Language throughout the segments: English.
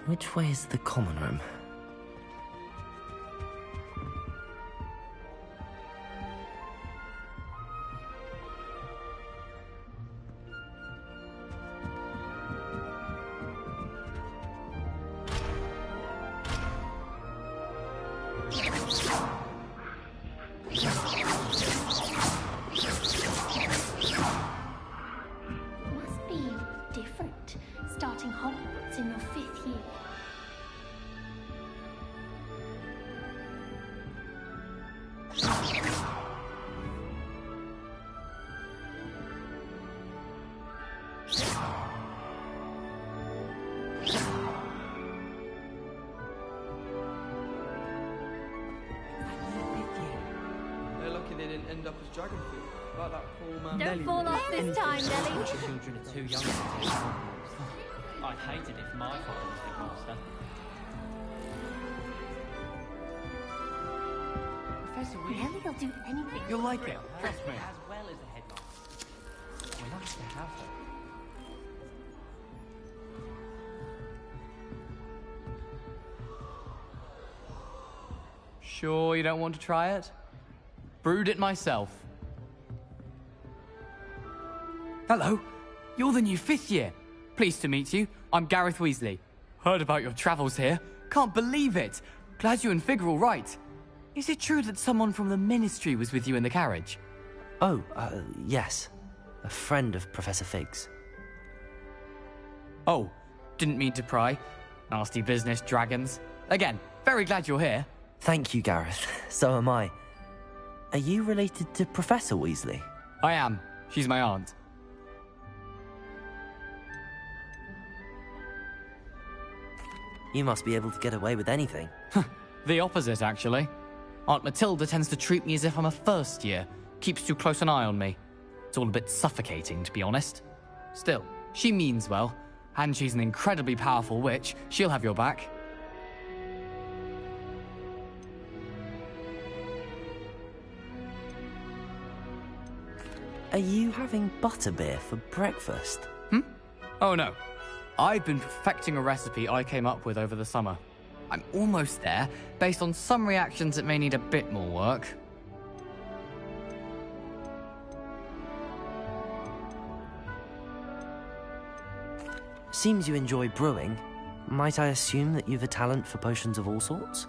Which way is the common room? Must be different, starting Hogwarts in your 5th year. They're lucky they didn't end up as dragon food, like that poor man. Don't fall off this time, Nelly. Children are too young to take Hogwarts. I'd hate it if my father was headmaster. Professor Weasley. Nelly will do anything. You'll like it, trust me. As well as the headmaster. We're lucky to have her. Sure you don't want to try it? Brewed it myself. Hello, you're the new 5th year. Pleased to meet you. I'm Gareth Weasley. Heard about your travels here. Can't believe it. Glad you and Fig are all right. Is it true that someone from the Ministry was with you in the carriage? Oh, yes. A friend of Professor Fig's. Oh, didn't mean to pry. Nasty business, dragons. Again, very glad you're here. Thank you, Gareth. So am I. Are you related to Professor Weasley? I am. She's my aunt. You must be able to get away with anything. The opposite, actually. Aunt Matilda tends to treat me as if I'm a first year. Keeps too close an eye on me. It's all a bit suffocating, to be honest. Still, she means well, and she's an incredibly powerful witch. She'll have your back. Are you having butterbeer for breakfast? Oh no. I've been perfecting a recipe I came up with over the summer. I'm almost there, based on some reactions that may need a bit more work. Seems you enjoy brewing. Might I assume that you've a talent for potions of all sorts?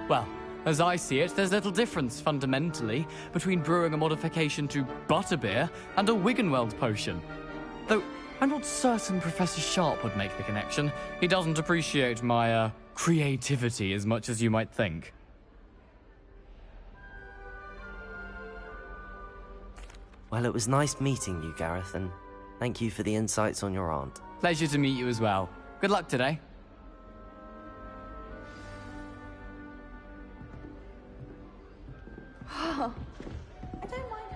Well, as I see it, there's little difference, fundamentally, between brewing a modification to butterbeer and a Wiggenweld potion. Though, I'm not certain Professor Sharp would make the connection. He doesn't appreciate my, creativity as much as you might think. Well, it was nice meeting you, Gareth, and thank you for the insights on your aunt. Pleasure to meet you as well. Good luck today.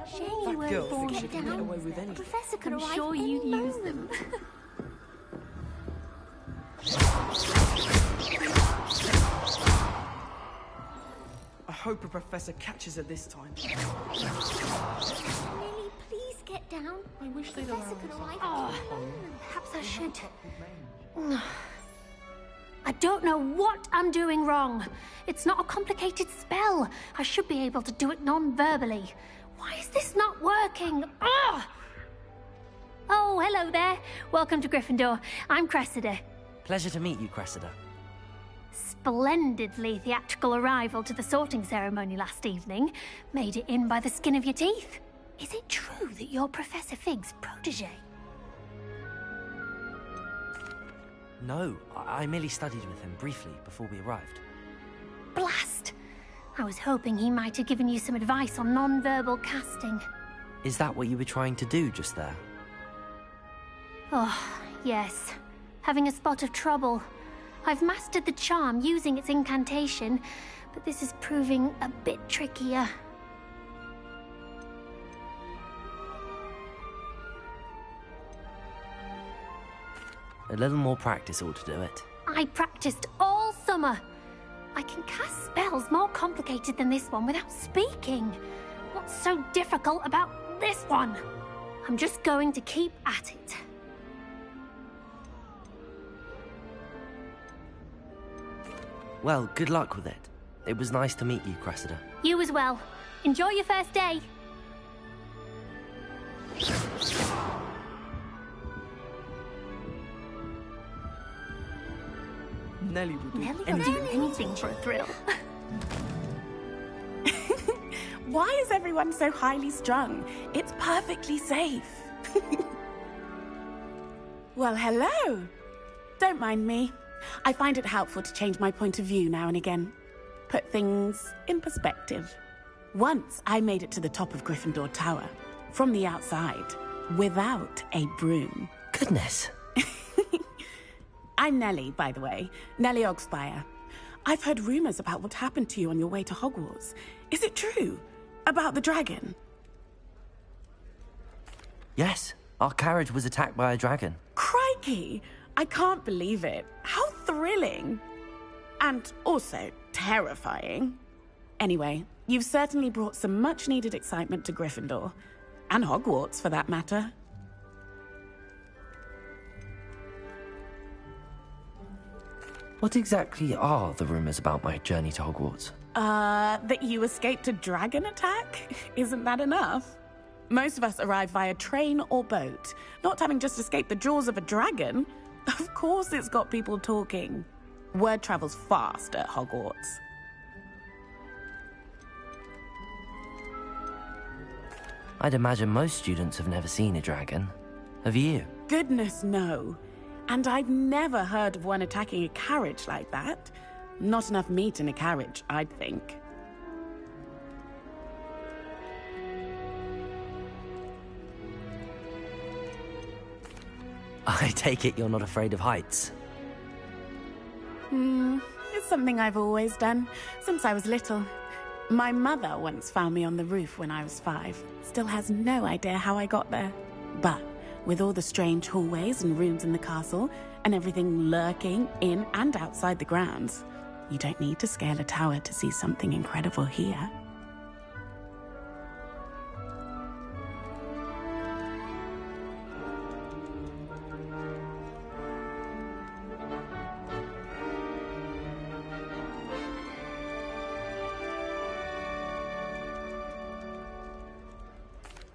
Shame you weren't born She can get away with anything. Professor could I'm arrive sure any you'd use moment. I hope a professor catches her this time. Nelly, please get down. I wish they'd Professor allow could us. arrive Oh. any moment. Perhaps I should. I don't know what I'm doing wrong. It's not a complicated spell. I should be able to do it non-verbally. Why is this not working? Ugh! Oh, hello there. Welcome to Gryffindor. I'm Cressida. Pleasure to meet you, Cressida. Splendidly theatrical arrival to the sorting ceremony last evening. Made it in by the skin of your teeth. Is it true that you're Professor Fig's protege? No, I merely studied with him briefly before we arrived. Blast! I was hoping he might have given you some advice on non-verbal casting. Is that what you were trying to do just there? Oh, yes. Having a spot of trouble. I've mastered the charm using its incantation, but this is proving a bit trickier. A little more practice ought to do it. I practiced all summer. I can cast spells more complicated than this one without speaking. What's so difficult about this one? I'm just going to keep at it. Well, good luck with it. It was nice to meet you, Cressida. You as well. Enjoy your first day. Nelly would do Nelly will do anything for a thrill. Why is everyone so highly strung? It's perfectly safe. Well, hello. Don't mind me. I find it helpful to change my point of view now and again. Put things in perspective. Once I made it to the top of Gryffindor Tower, from the outside, without a broom. Goodness. I'm Nellie, by the way. Nellie Ogspire. I've heard rumors about what happened to you on your way to Hogwarts. Is it true? About the dragon? Yes, our carriage was attacked by a dragon. Crikey! I can't believe it. How thrilling! And also terrifying. Anyway, you've certainly brought some much-needed excitement to Gryffindor. And Hogwarts, for that matter. What exactly are the rumors about my journey to Hogwarts? That you escaped a dragon attack? Isn't that enough? Most of us arrive via train or boat, not having just escaped the jaws of a dragon. Of course it's got people talking. Word travels fast at Hogwarts. I'd imagine most students have never seen a dragon. Have you? Goodness, no. And I've never heard of one attacking a carriage like that. Not enough meat in a carriage, I'd think. I take it you're not afraid of heights. It's something I've always done, since I was little. My mother once found me on the roof when I was 5. Still has no idea how I got there. But with all the strange hallways and rooms in the castle, and everything lurking in and outside the grounds, you don't need to scale a tower to see something incredible here.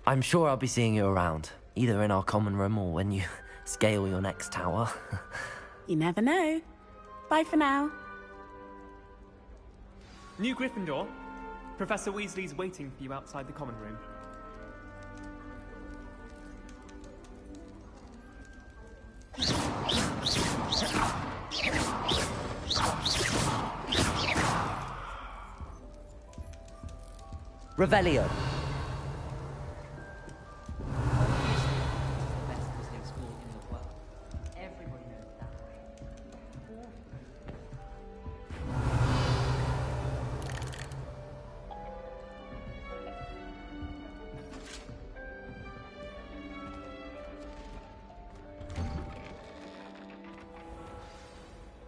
I'm sure I'll be seeing you around, either in our common room or when you scale your next tower. You never know. Bye for now. New Gryffindor. Professor Weasley's waiting for you outside the common room. Revelio.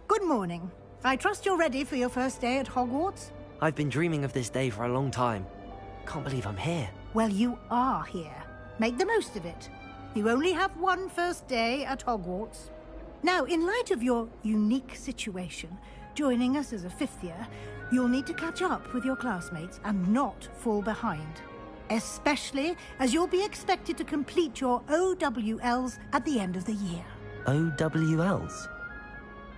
Good morning. I trust you're ready for your first day at Hogwarts? I've been dreaming of this day for a long time. Can't believe I'm here. Well, you are here. Make the most of it. You only have one first day at Hogwarts. Now, in light of your unique situation, joining us as a 5th year, you'll need to catch up with your classmates and not fall behind. Especially as you'll be expected to complete your OWLs at the end of the year. OWLs?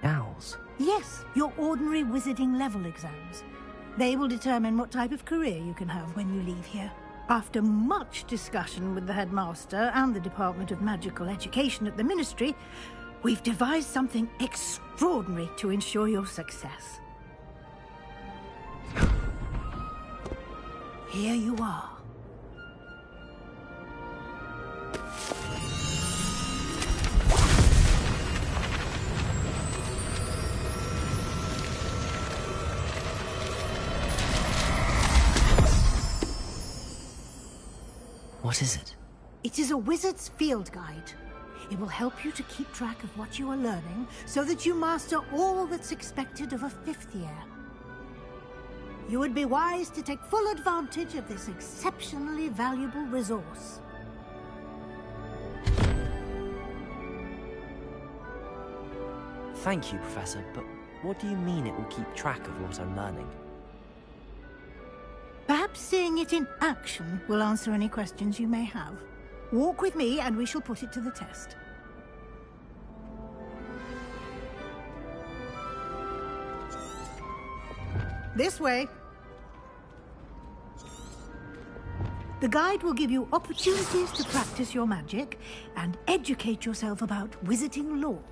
Owls? Yes, your ordinary wizarding level exams. They will determine what type of career you can have when you leave here. After much discussion with the headmaster and the Department of Magical Education at the Ministry, we've devised something extraordinary to ensure your success. Here you are. What is it? It is a wizard's field guide. It will help you to keep track of what you are learning so that you master all that's expected of a 5th year. You would be wise to take full advantage of this exceptionally valuable resource. Thank you, Professor, but What do you mean it will keep track of what I'm learning? Perhaps seeing it in action will answer any questions you may have. Walk with me and we shall put it to the test. This way. The guide will give you opportunities to practice your magic and educate yourself about wizarding lore.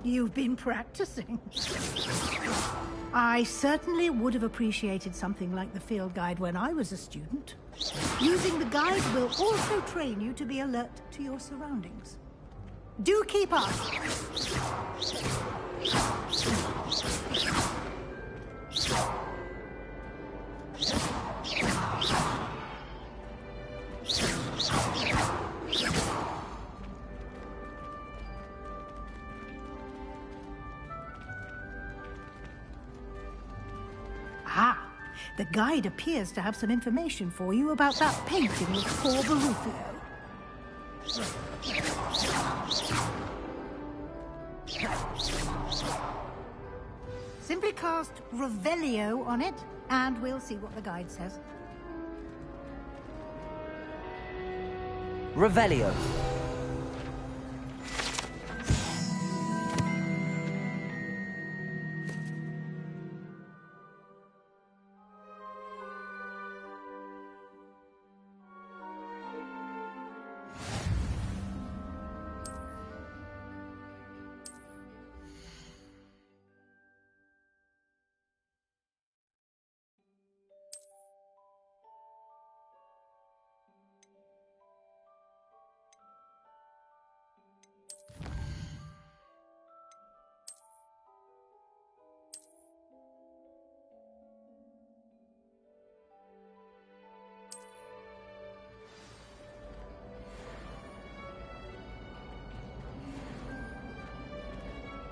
You've been practicing. I certainly would have appreciated something like the field guide when I was a student. Using the guide will also train you to be alert to your surroundings. Do keep up! Ah, the guide appears to have some information for you about that painting with poor Barufio. Simply cast Revelio on it, and we'll see what the guide says. Revelio.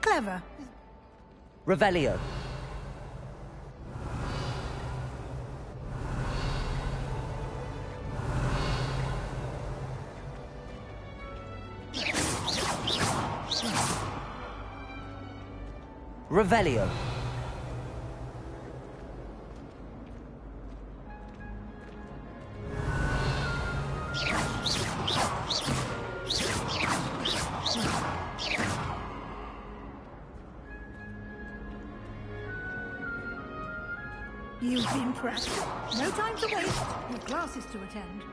Clever. Revelio. Revelio. You've been pressed. No time to waste. You've classes to attend.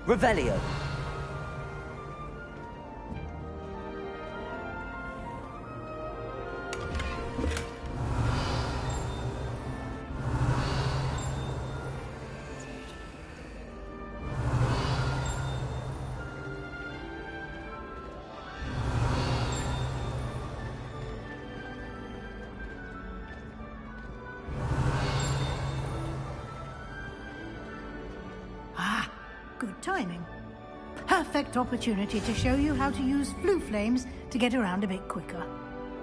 Revelio. Ah, good timing. Perfect opportunity to show you how to use flue flames to get around a bit quicker.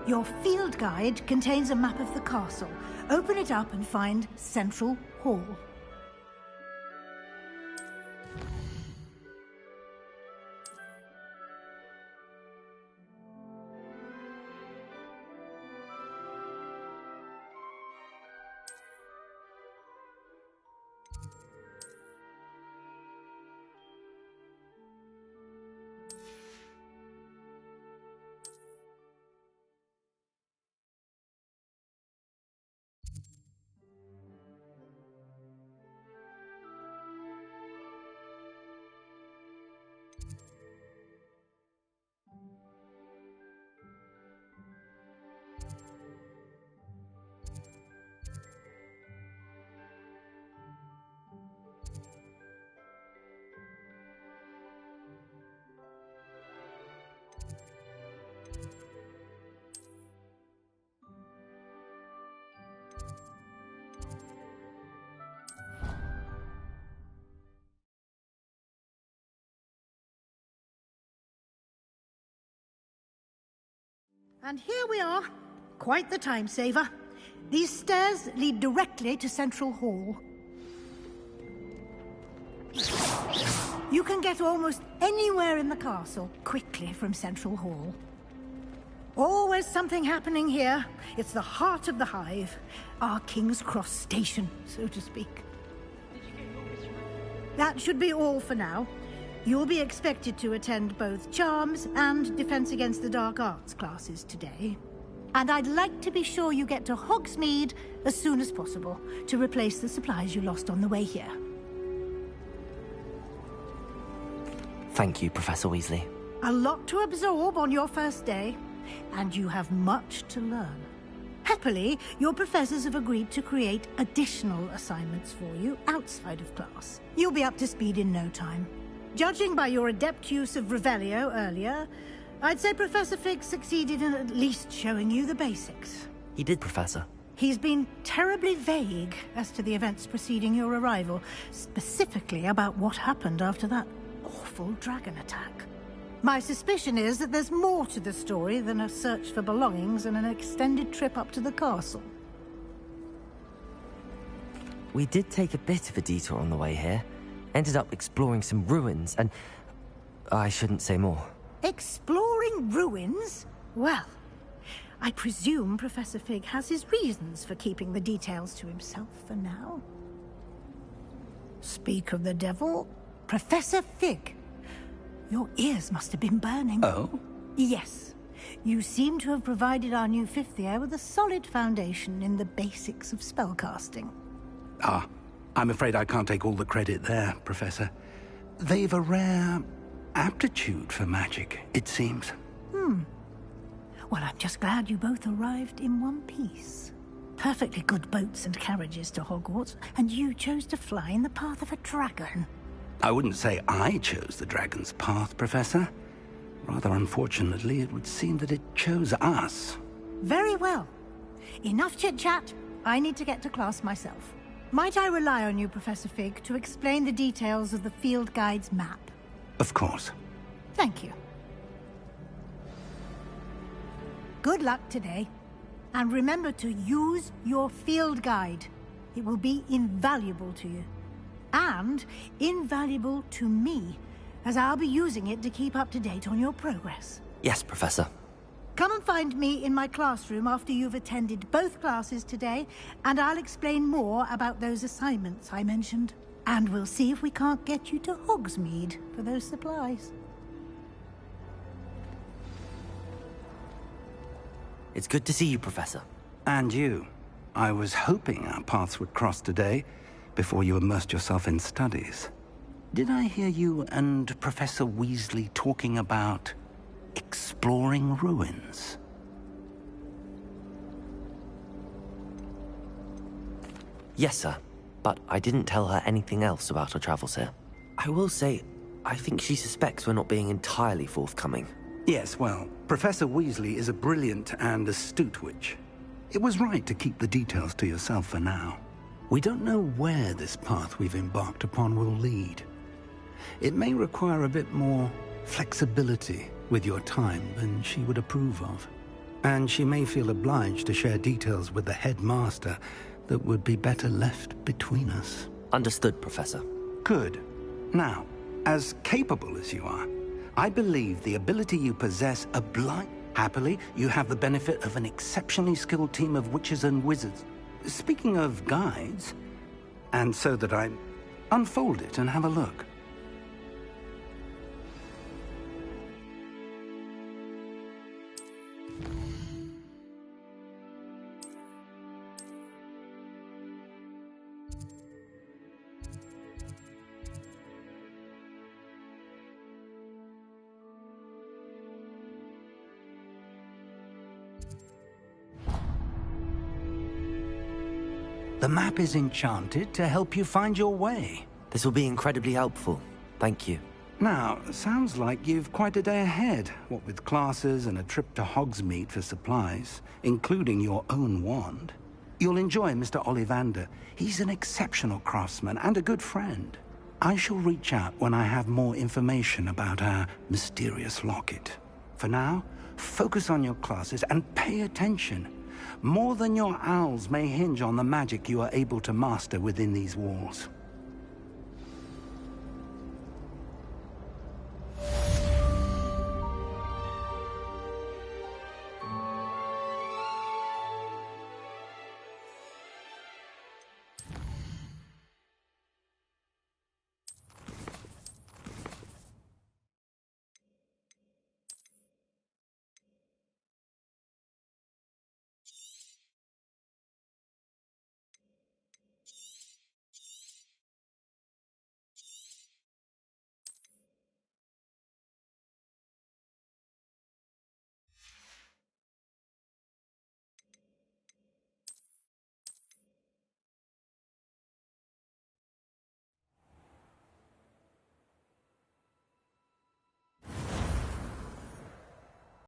Your field guide contains a map of the castle. Open it up and find Central Hall. And here we are. Quite the time saver. These stairs lead directly to Central Hall. You can get almost anywhere in the castle quickly from Central Hall. Always something happening here. It's the heart of the Hive. Our King's Cross station, so to speak. That should be all for now. You'll be expected to attend both Charms and Defense Against the Dark Arts classes today. And I'd like to be sure you get to Hogsmeade as soon as possible to replace the supplies you lost on the way here. Thank you, Professor Weasley. A lot to absorb on your first day, and you have much to learn. Happily, your professors have agreed to create additional assignments for you outside of class. You'll be up to speed in no time. Judging by your adept use of Revelio earlier, I'd say Professor Fig succeeded in at least showing you the basics. He did, Professor. He's been terribly vague as to the events preceding your arrival, specifically about what happened after that awful dragon attack. My suspicion is that there's more to the story than a search for belongings and an extended trip up to the castle. We did take a bit of a detour on the way here. Ended up exploring some ruins and... I shouldn't say more. Exploring ruins? Well, I presume Professor Fig has his reasons for keeping the details to himself for now. Speak of the devil, Professor Fig. Your ears must have been burning. Oh? Yes. You seem to have provided our new fifth year with a solid foundation in the basics of spellcasting. Ah, I'm afraid I can't take all the credit there, Professor. They've a rare aptitude for magic, it seems. Well, I'm just glad you both arrived in one piece. Perfectly good boats and carriages to Hogwarts, and you chose to fly in the path of a dragon. I wouldn't say I chose the dragon's path, Professor. Rather unfortunately, it would seem that it chose us. Very well. Enough chit-chat. I need to get to class myself. Might I rely on you, Professor Fig, to explain the details of the field guide's map? Of course. Thank you. Good luck today. And remember to use your field guide. It will be invaluable to you. And invaluable to me, as I'll be using it to keep up to date on your progress. Yes, Professor. Come and find me in my classroom after you've attended both classes today, and I'll explain more about those assignments I mentioned. And we'll see if we can't get you to Hogsmeade for those supplies. It's good to see you, Professor. And you. I was hoping our paths would cross today, before you immersed yourself in studies. Did I hear you and Professor Weasley talking about exploring ruins? Yes, sir. But I didn't tell her anything else about our travels here. I will say, I think she suspects we're not being entirely forthcoming. Yes, well, Professor Weasley is a brilliant and astute witch. It was right to keep the details to yourself for now. We don't know where this path we've embarked upon will lead. It may require a bit more flexibility with your time than she would approve of. And she may feel obliged to share details with the headmaster that would be better left between us. Understood, Professor. Good. Now, as capable as you are, I believe the ability you possess Happily, you have the benefit of an exceptionally skilled team of witches and wizards. Speaking of guides, and so that I unfold it and have a look. The map is enchanted to help you find your way. This will be incredibly helpful. Thank you. Now, sounds like you've quite a day ahead, what with classes and a trip to Hogsmeade for supplies, including your own wand. You'll enjoy Mr. Ollivander. He's an exceptional craftsman and a good friend. I shall reach out when I have more information about our mysterious locket. For now, Focus on your classes and pay attention. More than your owls may hinge on the magic you are able to master within these walls.